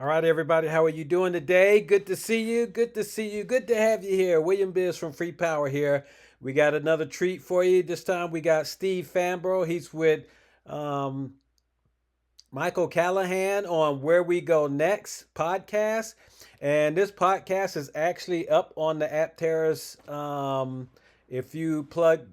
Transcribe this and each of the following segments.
All right, everybody, how are you doing today? Good to see you. Good to see you. Good to have you here. William Biz from Free Power here. We got another treat for you. This time we got Steve Fambro. He's with um, Michael Callahan on Where We Go Next podcast. And this podcast is actually up on the Aptera's. If you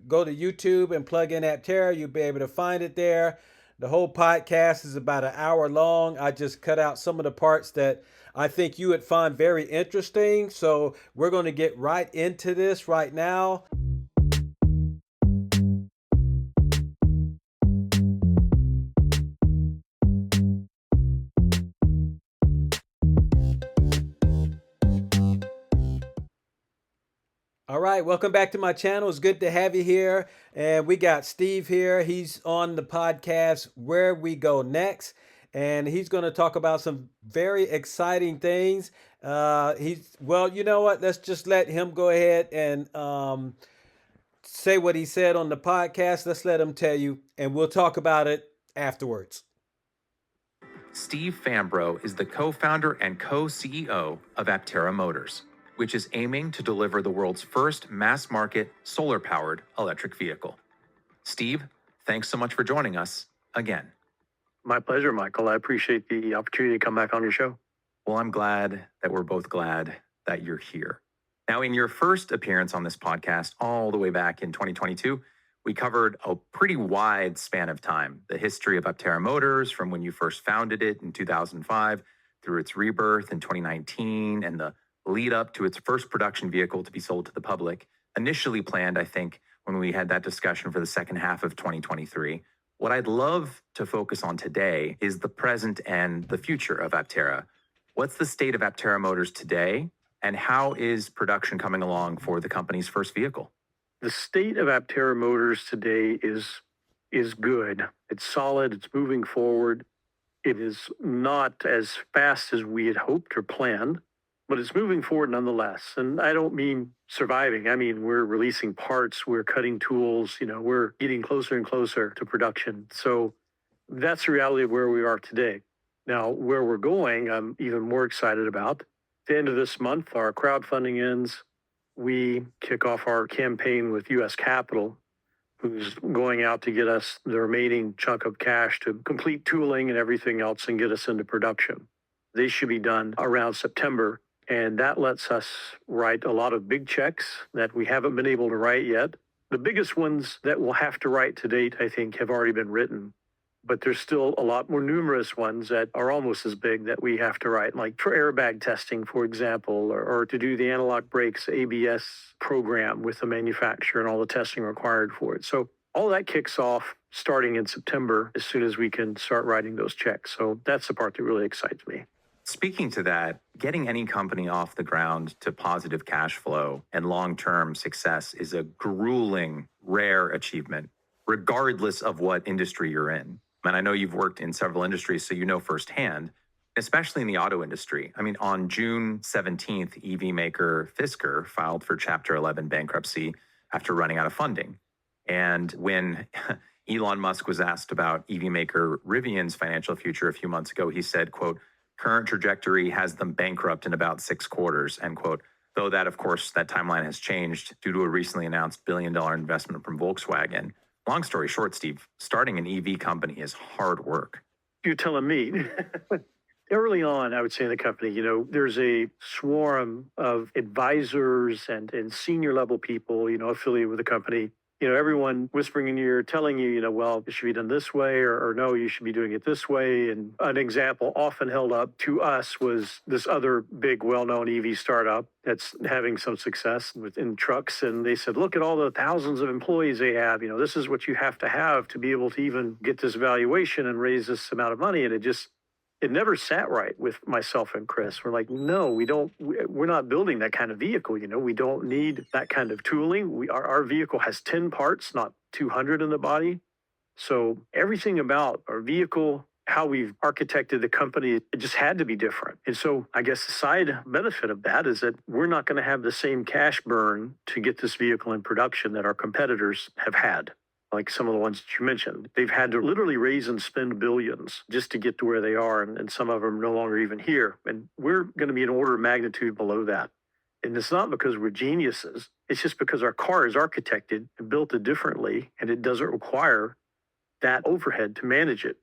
go to YouTube and plug in Aptera, you'll be able to find it there. The whole podcast is about an hour long. I just cut out some of the parts that I think you would find very interesting. So we're going to get right into this right now. All right, welcome back to my channel. It's good to have you here. And we got Steve here. He's on the podcast Where We Go Next. And he's going to talk about some very exciting things. Well, you know what? Let's just let him go ahead and say what he said on the podcast. Let's let him tell you, and we'll talk about it afterwards. Steve Fambro is the co-founder and co-CEO of Aptera Motors, which is aiming to deliver the world's first mass-market solar-powered electric vehicle. Steve, thanks so much for joining us again. My pleasure, Michael. I appreciate the opportunity to come back on your show. Well, I'm glad that we're both glad that you're here. Now, in your first appearance on this podcast, all the way back in 2022, we covered a pretty wide span of time, the history of Aptera Motors from when you first founded it in 2005 through its rebirth in 2019 and the lead up to its first production vehicle to be sold to the public, initially planned, I think, when we had that discussion for the second half of 2023. What I'd love to focus on today is the present and the future of Aptera. What's the state of Aptera Motors today, and how is production coming along for the company's first vehicle? The state of Aptera Motors today is good. It's solid. It's moving forward. It is not as fast as we had hoped or planned, but it's moving forward nonetheless. And I don't mean surviving. I mean, we're releasing parts, we're cutting tools, we're getting closer and closer to production. So that's the reality of where we are today. Now, where we're going, I'm even more excited about. At the end of this month, our crowdfunding ends. We kick off our campaign with U.S. Capital, who's going out to get us the remaining chunk of cash to complete tooling and everything else and get us into production. They should be done around September. And that lets us write a lot of big checks that we haven't been able to write yet. The biggest ones that we'll have to write to date, I think, have already been written. But there's still a lot more numerous ones that are almost as big that we have to write, like for airbag testing, for example, or to do the analog brakes ABS program with the manufacturer and all the testing required for it. So all that kicks off starting in September as soon as we can start writing those checks. So that's the part that really excites me. Speaking to that, getting any company off the ground to positive cash flow and long-term success is a grueling, rare achievement, regardless of what industry you're in. And I know you've worked in several industries, so you know firsthand, especially in the auto industry. I mean, on June 17th, EV maker Fisker filed for Chapter 11 bankruptcy after running out of funding. And when Elon Musk was asked about EV maker Rivian's financial future a few months ago, he said, quote, "Current trajectory has them bankrupt in about 6 quarters," end quote. Though that, of course, that timeline has changed due to a recently announced billion-dollar investment from Volkswagen. Long story short, Steve, starting an EV company is hard work. You're telling me. Early on, I would say in the company, there's a swarm of advisors and senior level people, affiliated with the company. Everyone whispering in your ear, telling you, well, it should be done this way, or no, you should be doing it this way. And an example often held up to us was this other big, well-known EV startup that's having some success within trucks. And they said, look at all the thousands of employees they have. This is what you have to be able to even get this valuation and raise this amount of money. And it never sat right with myself and Chris. We're like, no, we're not building that kind of vehicle. We don't need that kind of tooling. Our vehicle has 10 parts, not 200 in the body. So everything about our vehicle, how we've architected the company, it just had to be different. And so I guess the side benefit of that is that we're not going to have the same cash burn to get this vehicle in production that our competitors have had. like some of the ones that you mentioned. They've had to literally raise and spend billions just to get to where they are. And some of them are no longer even here. And we're going to be an order of magnitude below that. And it's not because we're geniuses. It's just because our car is architected and built it differently, and it doesn't require that overhead to manage it.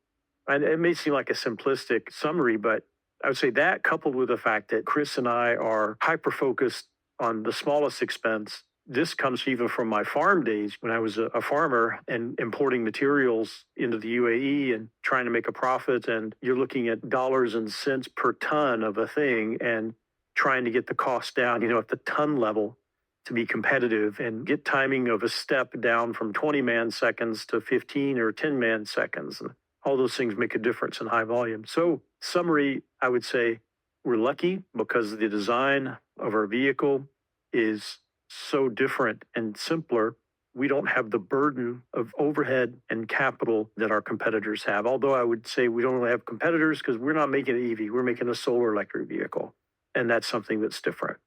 And it may seem like a simplistic summary, but I would say that coupled with the fact that Chris and I are hyper focused on the smallest expense. This comes even from my farm days when I was a farmer and importing materials into the UAE and trying to make a profit. And you're looking at dollars and cents per ton of a thing and trying to get the cost down, at the ton level to be competitive and get timing of a step down from 20 man seconds to 15 or 10 man seconds. And all those things make a difference in high volume. So, summary, I would say we're lucky because the design of our vehicle is so different and simpler. We don't have the burden of overhead and capital that our competitors have. Although I would say we don't really have competitors because we're not making an EV, we're making a solar electric vehicle. And that's something that's different.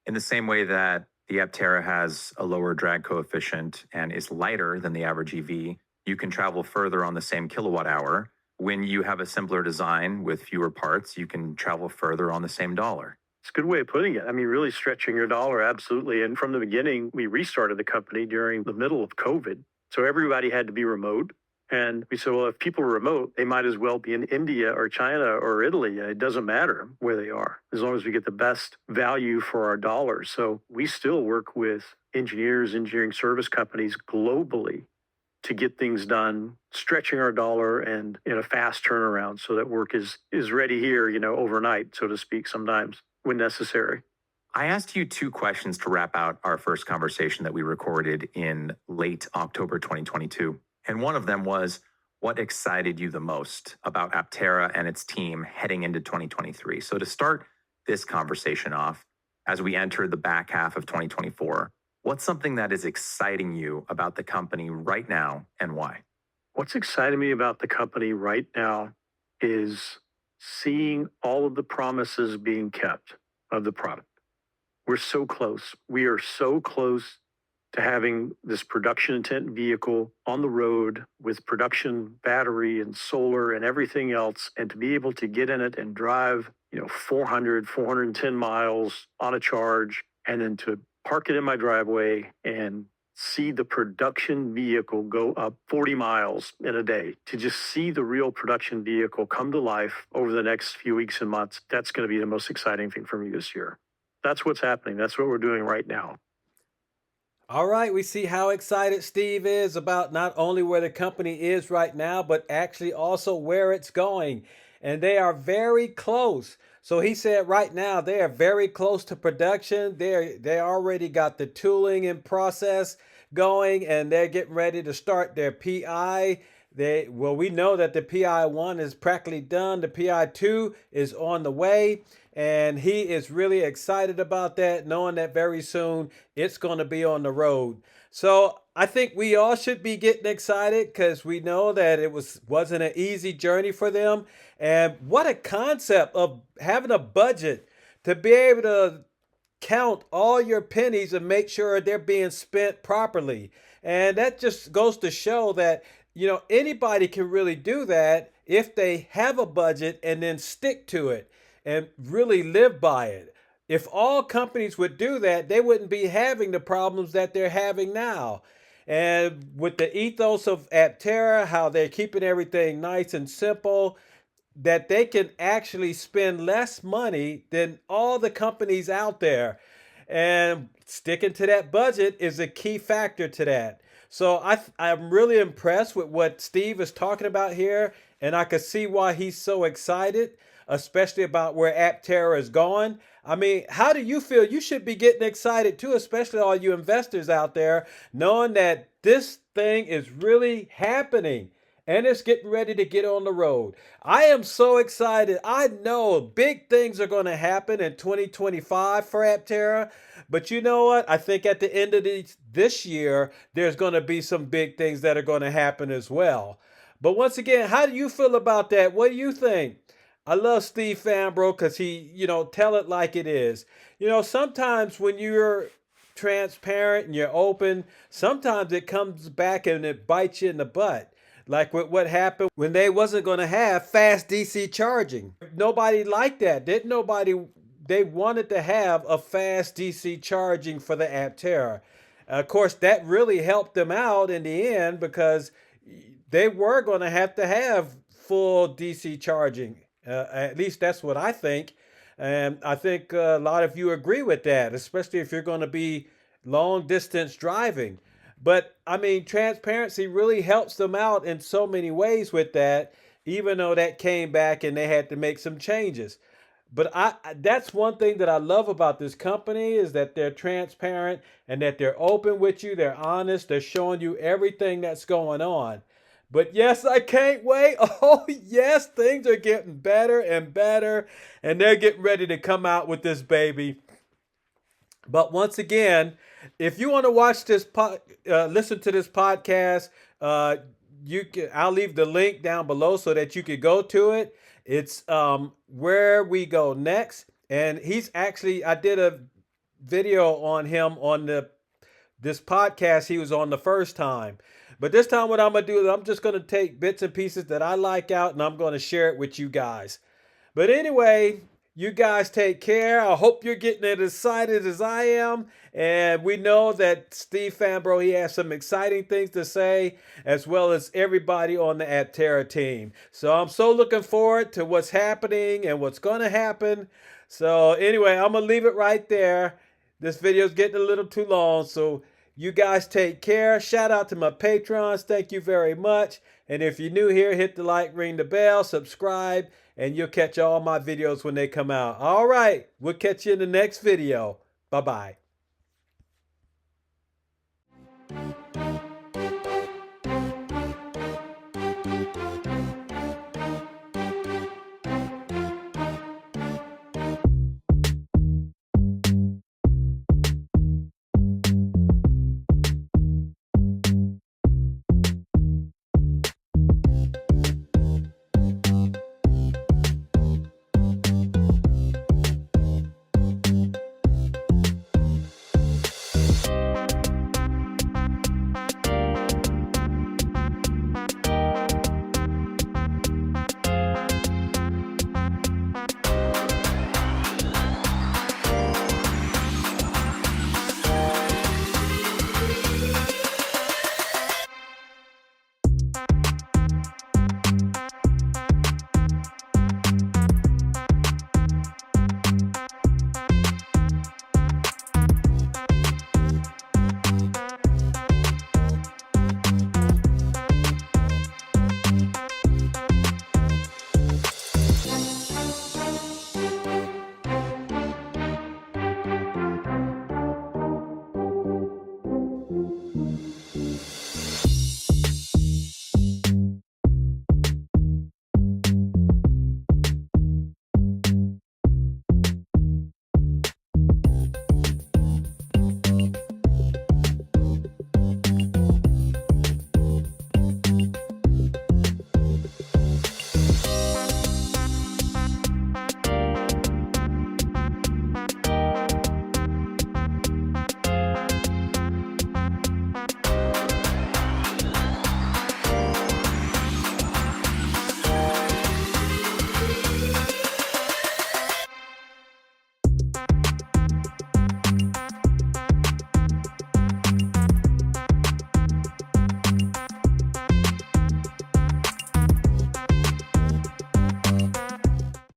In the same way that the Aptera has a lower drag coefficient and is lighter than the average EV, you can travel further on the same kilowatt hour. When you have a simpler design with fewer parts, you can travel further on the same dollar. It's a good way of putting it. I mean, really stretching your dollar, absolutely. And from the beginning, we restarted the company during the middle of COVID. So everybody had to be remote. And we said, well, if people are remote, they might as well be in India or China or Italy. It doesn't matter where they are, as long as we get the best value for our dollars. So we still work with engineers, engineering service companies globally to get things done, stretching our dollar and in a fast turnaround so that work is ready here, overnight, so to speak, sometimes when necessary. I asked you two questions to wrap out our first conversation that we recorded in late October 2022. And one of them was, what excited you the most about Aptera and its team heading into 2023? So to start this conversation off, as we enter the back half of 2024, what's something that is exciting you about the company right now and why? What's exciting me about the company right now is seeing all of the promises being kept of the product. We're so close. We are so close to having this production intent vehicle on the road with production battery and solar and everything else, and to be able to get in it and drive, 400, 410 miles on a charge, and then to park it in my driveway and see the production vehicle go up 40 miles in a day, to just see the real production vehicle come to life over the next few weeks and months. That's going to be the most exciting thing for me this year. That's what's happening. That's what we're doing right now. All right, we see how excited Steve is about not only where the company is right now, but actually also where it's going. And they are very close. So he said right now they are very close to production. They already got the tooling in process going, and they're getting ready to start their PI. We know that the PI1 is practically done. The PI2 is on the way. And he is really excited about that, knowing that very soon it's going to be on the road. So I think we all should be getting excited because we know that it wasn't an easy journey for them. And what a concept of having a budget to be able to count all your pennies and make sure they're being spent properly. And that just goes to show that, anybody can really do that if they have a budget and then stick to it and really live by it. If all companies would do that, they wouldn't be having the problems that they're having now. And with the ethos of Aptera, how they're keeping everything nice and simple, that they can actually spend less money than all the companies out there. And sticking to that budget is a key factor to that. So I'm really impressed with what Steve is talking about here, and I can see why he's so excited, especially about where Aptera is going. I mean, how do you feel? You should be getting excited too, especially all you investors out there, knowing that this thing is really happening and it's getting ready to get on the road. I am so excited. I know big things are going to happen in 2025 for Aptera, but you know what? I think at the end of this year, there's going to be some big things that are going to happen as well. But once again, how do you feel about that? What do you think? I love Steve Fambro because he, tell it like it is. Sometimes when you're transparent and you're open, sometimes it comes back and it bites you in the butt. Like with what happened when they wasn't going to have fast DC charging. Nobody liked that. Didn't nobody, they wanted to have a fast DC charging for the Aptera. Of course, that really helped them out in the end because they were going to have full DC charging. At least that's what I think. And I think a lot of you agree with that, especially if you're going to be long distance driving. But I mean, transparency really helps them out in so many ways with that, even though that came back and they had to make some changes. But that's one thing that I love about this company is that they're transparent and that they're open with you, they're honest, they're showing you everything that's going on. But yes, I can't wait. Oh, yes, things are getting better and better, and they're getting ready to come out with this baby. But once again, if you want to watch this, listen to this podcast, I'll leave the link down below so that you could go to it. It's Where We Go Next, and I did a video on him on this podcast he was on the first time. But this time what I'm going to do is I'm just going to take bits and pieces that I like out and I'm going to share it with you guys. But anyway, you guys take care. I hope you're getting as excited as I am. And we know that Steve Fambro, he has some exciting things to say, as well as everybody on the Aptera team. So I'm so looking forward to what's happening and what's going to happen. So anyway, I'm going to leave it right there. This video is getting a little too long, so you guys take care. Shout out to my patrons. Thank you very much. And if you're new here, hit the like, ring the bell, subscribe, and you'll catch all my videos when they come out. All right, we'll catch you in the next video. Bye-bye.